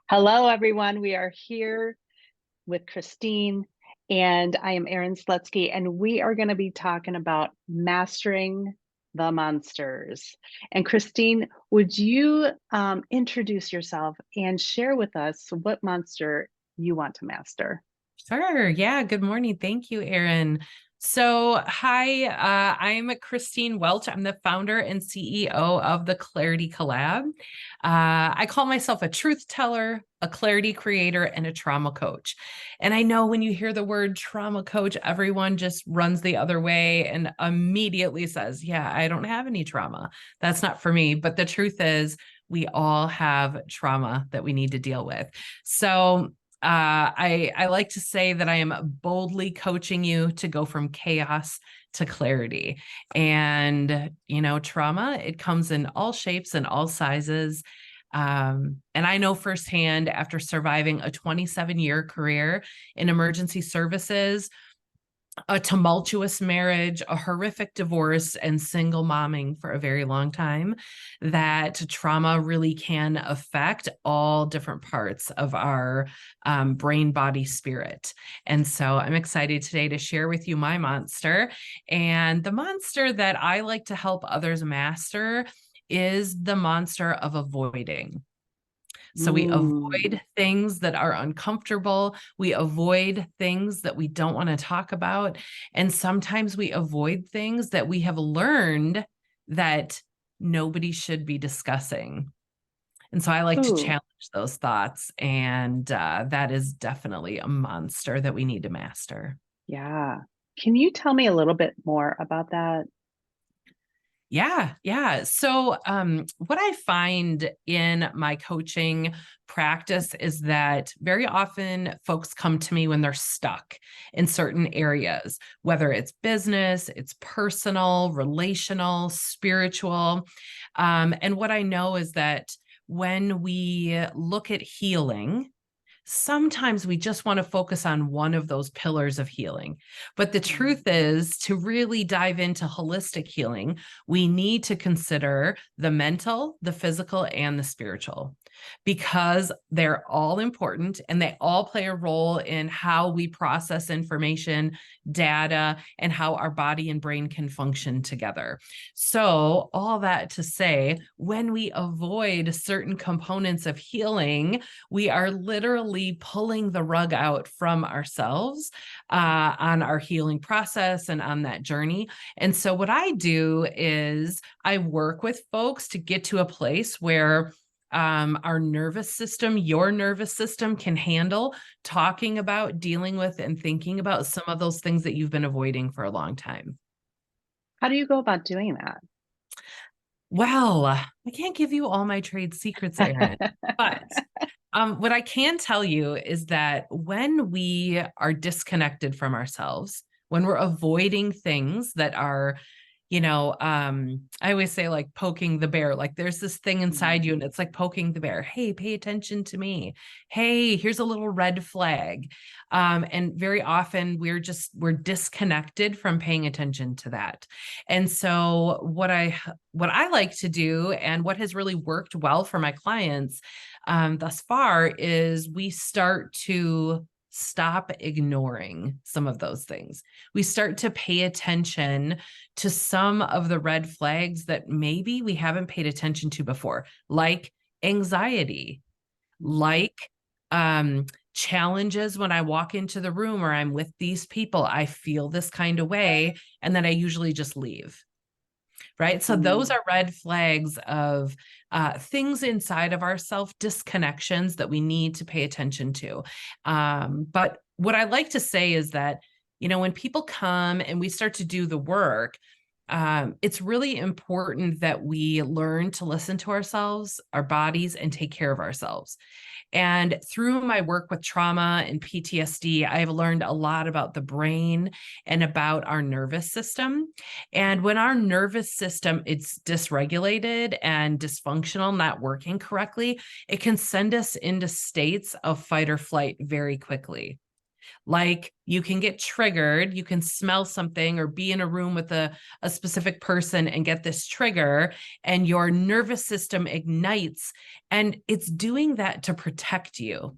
Hello, everyone. We are here with Christine, and I am Erin Slutsky, and we are going to be talking about mastering the monsters. And Christine, would you introduce yourself and share with us what monster you want to master? Sure. Yeah. Good morning. Thank you, Erin. Hi, I'm Christine Welch. I'm the founder and CEO of the Clarity Collab. I call myself a truth teller, a clarity creator, and a trauma coach. And I know when you hear the word trauma coach, everyone just runs the other way and immediately says, yeah, I don't have any trauma. That's not for me. But the truth is, we all have trauma that we need to deal with. I like to say that I am boldly coaching you to go from chaos to clarity. And, trauma, it comes in all shapes and all sizes. And I know firsthand after surviving a 27-year career in emergency services, a tumultuous marriage, a horrific divorce, and single momming for a very long time, that trauma really can affect all different parts of our brain, body, spirit. And so I'm excited today to share with you my monster. And the monster that I like to help others master is the monster of avoiding. So we Mm. avoid things that are uncomfortable. We avoid things that we don't want to talk about. And sometimes we avoid things that we have learned that nobody should be discussing. And so I like to Ooh, challenge those thoughts. And that is definitely a monster that we need to master. yeah. Can you tell me a little bit more about that? Yeah. What I find in my coaching practice is that very often folks come to me when they're stuck in certain areas, whether it's business, it's personal, relational, spiritual. And what I know is that when we look at healing, sometimes we just want to focus on one of those pillars of healing. But the Mm. truth is, to really dive into holistic healing, we need to consider the mental, the physical, and the spiritual, because they're all important and they all play a role in how we process information, data, and how our body and brain can function together. So, all that to say, when we avoid certain components of healing, we are literally pulling the rug out from ourselves on our healing process and on that journey. And so, what I do is I work with folks to get to a place where our nervous system, your nervous system, can handle talking about, dealing with, and thinking about some of those things that you've been avoiding for a long time. How do you go about doing Well, I can't give you all my trade secrets, Erin, that? but what I can tell you is that when we are disconnected from ourselves, when we're avoiding things that are, I always say like poking the bear, like there's this thing inside you and it's like poking the bear. Hey, pay attention to me. Hey, here's a little red flag. And very often we're disconnected from paying attention to that. And so what I like to do and what has really worked well for my clients thus far is we start to stop ignoring some of those things. We start to pay attention to some of the red flags that maybe we haven't paid attention to before, like anxiety, Mhm. like challenges when I walk into the room or I'm with these people. I feel this kind of way, and then I usually just leave. Right. So those Mm. are red flags of things inside of ourself, disconnections that we need to pay attention to. But what I like to say is that, when people come and we start to do the work, it's really important that we learn to listen to ourselves, our bodies, and take care of ourselves. And through my work with trauma and PTSD, I've learned a lot about the brain and about our nervous system. And when our nervous system is dysregulated and dysfunctional, not working correctly, it can send us into states of fight or flight very quickly. Like you can get triggered, you can smell something or be in a room with a specific person and get this trigger, and your nervous system ignites. And it's doing that to protect you.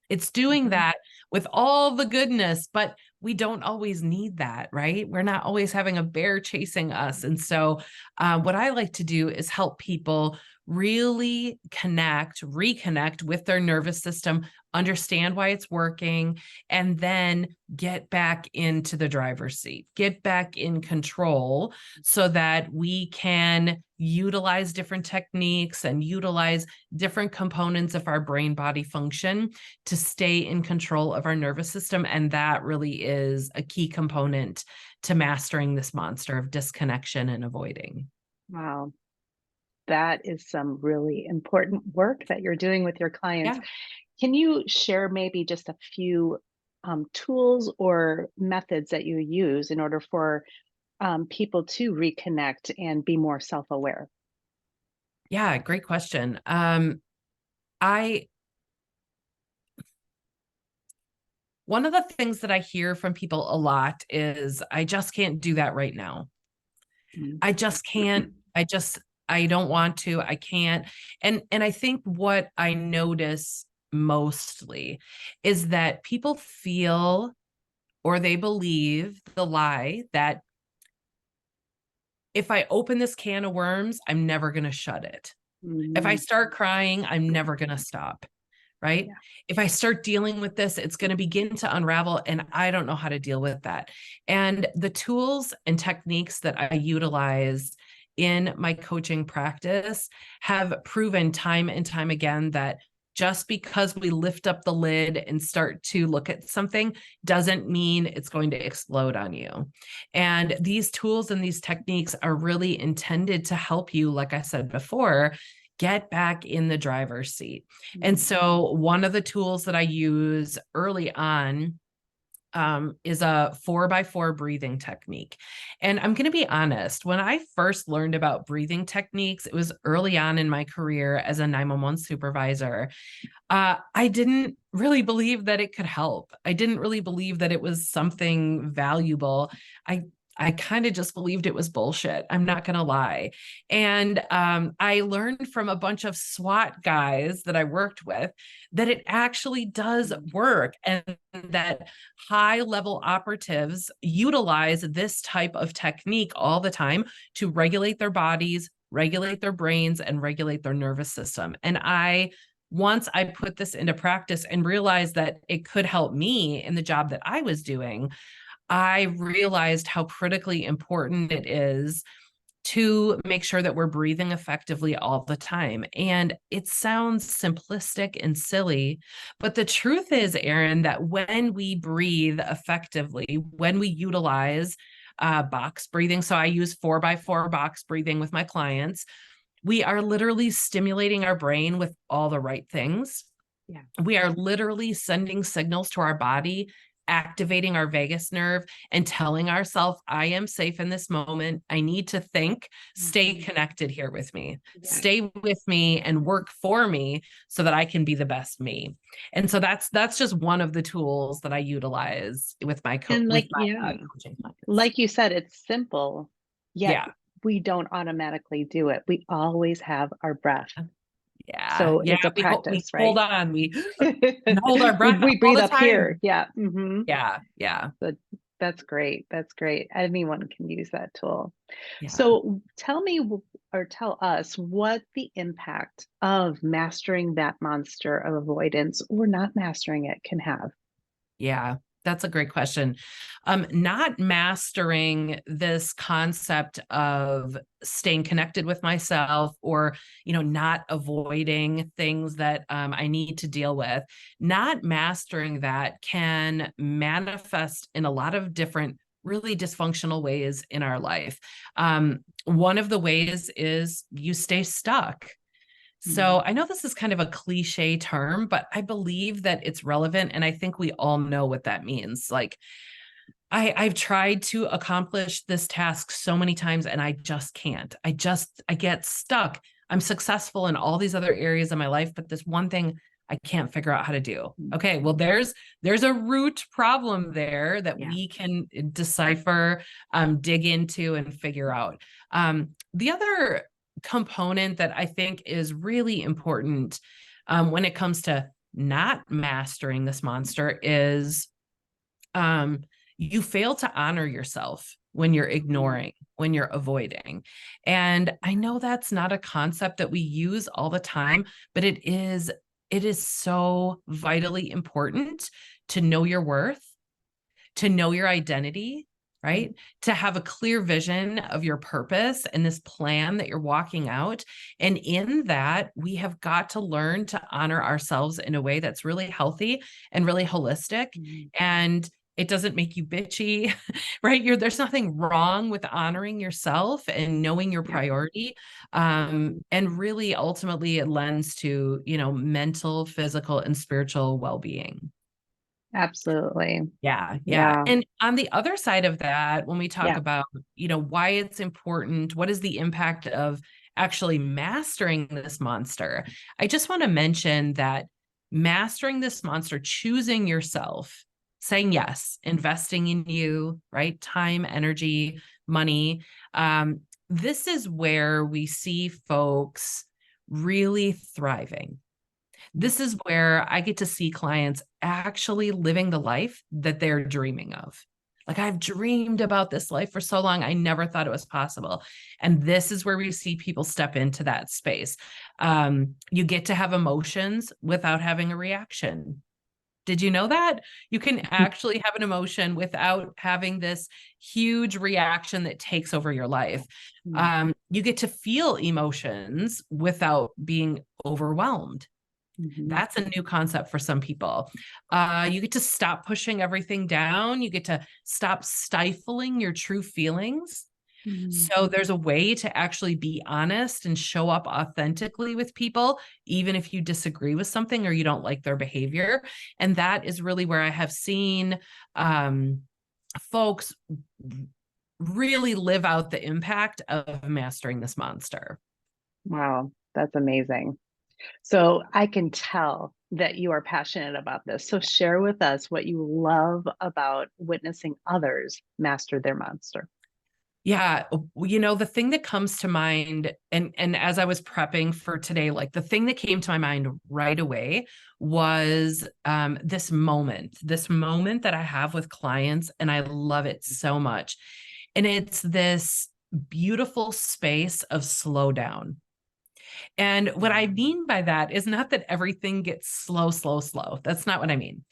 It's doing Mhm. that with all the goodness, but we don't always need that, right? We're not always having a bear chasing us. And so, what I like to do is help people really reconnect with their nervous system, understand why it's working, and then get back into the driver's seat, get back in control so that we can utilize different techniques and utilize different components of our brain body function to stay in control of our nervous system. And that really is a key component to mastering this monster of disconnection and avoiding. Wow. That is some really important work that you're doing with your clients. Yeah. Can you share maybe just a few tools or methods that you use in order for people to reconnect and be more self-aware? Yeah. Great question. I, one of the things that I hear from people a lot is, I just can't do that right now. Mm. I just can't. I don't want to. I can't. And I think what I notice mostly is that people feel or they believe the lie that if I open this can of worms, I'm never going to shut it. If I Mhm. start crying, I'm never going to stop. Right? Yeah. If I start dealing with this, it's going to begin to unravel, and I don't know how to deal with that. And the tools and techniques that I utilize in my coaching practice have proven time and time again that just because we lift up the lid and start to look at something doesn't mean it's going to explode on you. And these tools and these techniques are really intended to help you, like I said before, get back in the driver's seat. And Mhm. so one of the tools that I use early on is a 4x4 breathing technique. And I'm going to be honest, when I first learned about breathing techniques, it was early on in my career as a 911 supervisor. I didn't really believe that it could help. I didn't really believe that it was something valuable. I I kind of just believed it was bullshit. I'm not going to lie. And I learned from a bunch of SWAT guys that I worked with that it actually does Mhm. work, and that high level operatives utilize this type of technique all the time to regulate their bodies, regulate their brains, and regulate their nervous system. And once I put this into practice and realized that it could help me in the job that I was doing, I realized how critically important it is to make sure that we're breathing effectively all the time. And it sounds simplistic and silly, but the truth is, Erin, that when we breathe effectively, when we utilize box breathing, so I use 4x4 box breathing with my clients, we are literally stimulating our brain with all the right things. Yeah. We are literally sending signals to our body, activating our vagus nerve, and telling ourselves, I am safe in this moment. I need to think, stay Mhm. connected here with me, Yes. stay with me and work for me so that I can be the best me. And so that's just one of the tools that I utilize with my And with like, my yeah, coaching clients. like you said, it's simple, yet Yeah. we don't automatically do it. We always have our breath. Yeah. So Yeah. it's a We practice, hold right? on. We and hold our breath We all breathe the up here. time. Yeah. Hmm. Yeah. Yeah. But that's great. That's great. Anyone can use that tool. Yeah. So tell me or tell us what the impact of mastering that monster of avoidance or not mastering it can have. Yeah, that's a great question. Not mastering this concept of staying connected with myself, or, not avoiding things that I need to deal with, not mastering that can manifest in a lot of different really dysfunctional ways in our life. One of the ways is you stay stuck. So Mm. I know this is kind of a cliche term, but I believe that it's relevant. And I think we all know what that means. Like I've tried to accomplish this task so many times and I just can't. I get stuck. I'm successful in all these other areas of my life, but this one thing I can't figure out how to do. Mm. Okay, well, there's a root problem there that Yeah. we can decipher, dig into, and figure out. The other component that I think is really important when it comes to not mastering this monster is you fail to honor yourself when you're ignoring, when you're avoiding. And I know that's not a concept that we use all the time, but it is so vitally important to know your worth, to know your identity, right? To have a clear vision of your purpose and this plan that you're walking out. And in that, we have got to learn to honor ourselves in a way that's really healthy and really holistic. And it doesn't make you bitchy, right? There's nothing wrong with honoring yourself and knowing your priority. And really, ultimately, it lends to, mental, physical, and spiritual well-being. Absolutely. Yeah, yeah. Yeah. And on the other side of that, when we talk Yeah. about, why it's important, what is the impact of actually mastering this monster? I just want to mention that mastering this monster, choosing yourself, saying yes, investing in you, right? Time, energy, money. This is where we see folks really thriving. This is where I get to see clients actually living the life that they're dreaming of. Like, I've dreamed about this life for so long, I never thought it was possible. And this is where we see people step into that space. You get to have emotions without having a reaction. Did you know that? You can actually have an emotion without having this huge reaction that takes over your life. You get to feel emotions without being overwhelmed. Mhm. That's a new concept for some people. You get to stop pushing everything down. You get to stop stifling your true feelings. Mhm. So there's a way to actually be honest and show up authentically with people, even if you disagree with something or you don't like their behavior. And that is really where I have seen folks really live out the impact of mastering this monster. Wow, that's amazing. So I can tell that you are passionate about this. So share with us what you love about witnessing others master their monster. Yeah, the thing that comes to mind, and as I was prepping for today, like the thing that came to my mind right away was this moment that I have with clients, and I love it so much. And it's this beautiful space of slow down. And what I mean by that is not that everything gets slow, slow, slow. That's not what I mean.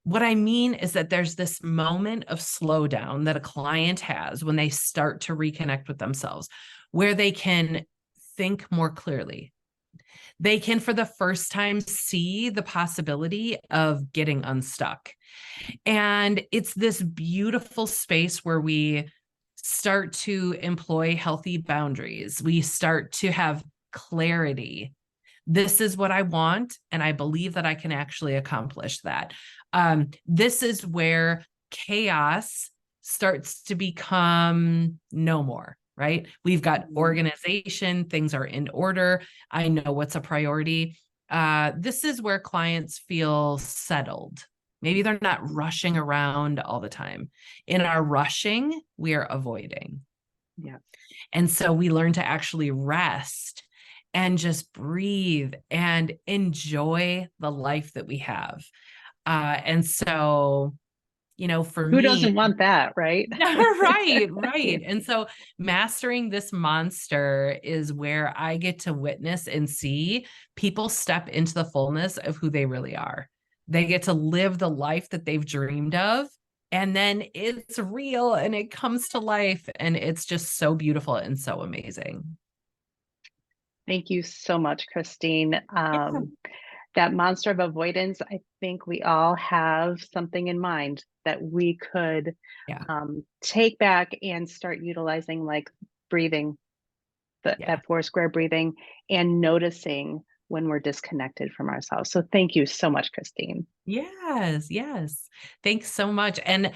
What I mean is that there's this moment of slowdown that a client has when they start to reconnect with themselves, where they can think more clearly. They can, for the first time, see the possibility of getting unstuck. And it's this beautiful space where we start to employ healthy boundaries. We start to have clarity. This is what I want, and I believe that I can actually accomplish that. This is where chaos starts to become no more, right? We've got organization, things are in order. I know what's a priority. This is where clients feel settled. Maybe they're not rushing around all the time. In our rushing, we are avoiding. Yeah. And so we learn to actually rest and just breathe and enjoy the life that we have. And so, for Who me, doesn't want that, right? right, Yeah. right. And so mastering this monster is where I get to witness and see people step into the fullness of who they really are. They get to live the life that they've dreamed of. And then it's real and it comes to life. And it's just so beautiful and so amazing. Thank you so much, Christine. That monster of avoidance, I think we all have something in mind that we could Yeah. take back and start utilizing, like breathing, Yeah. that four square breathing, and noticing when we're disconnected from ourselves. So thank you so much, Christine. Yes. Thanks so much. And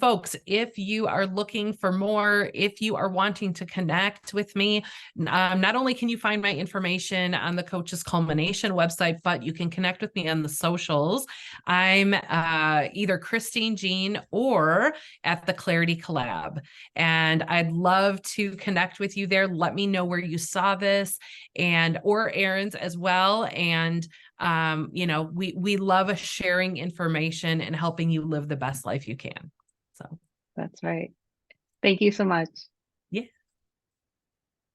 folks, if you are looking for more, if you are wanting to connect with me, not only can you find my information on the Coach's Culmination website, but you can connect with me on the socials. I'm either Christine Jean or at the Clarity Collab. And I'd love to connect with you there. Let me know where you saw this and or Erin's as well. And we love sharing information and helping you live the best life you can. So That's right. Thank you so much.